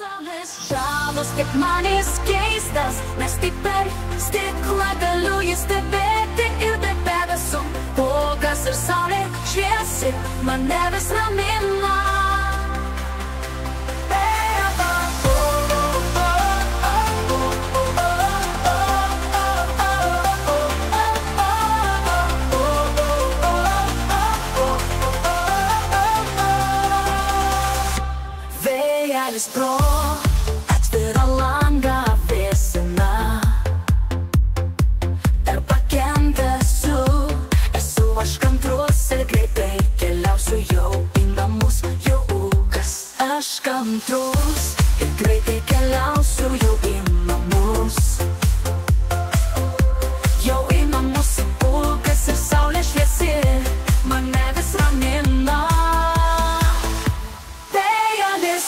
Saulės žalos, kaip man jis keistas, nes tik per stiklą galiu jį stebėti ir be debesų. Pogas ir saulė šviesi, mane vis ramina. Vėjelis pro atvirą langą vėsina. Dar pakentęsiu, esu aš kantrus ir greitai keliausiu jau į namus. Jau ūkas aš kantrus ir greitai keliausiu jau į namus. Jau į namus, ūkas ir saulė šviesi, mane vis ramina. Vėjelis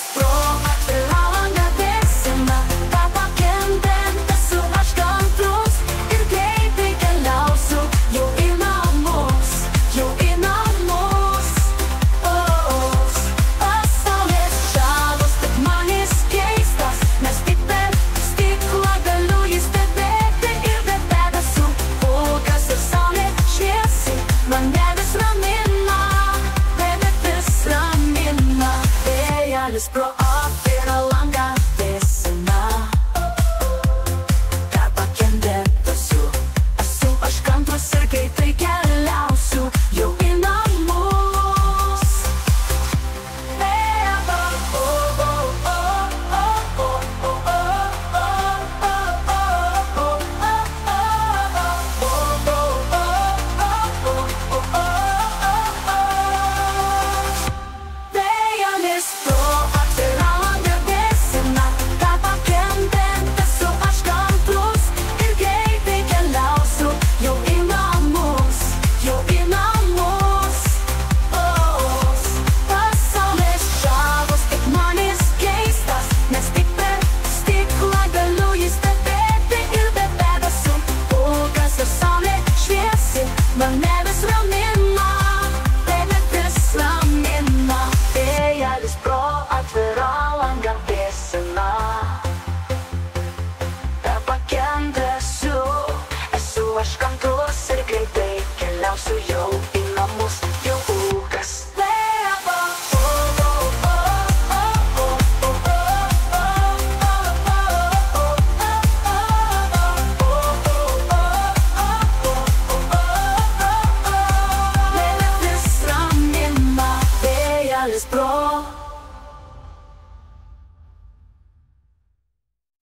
pro atvirą langą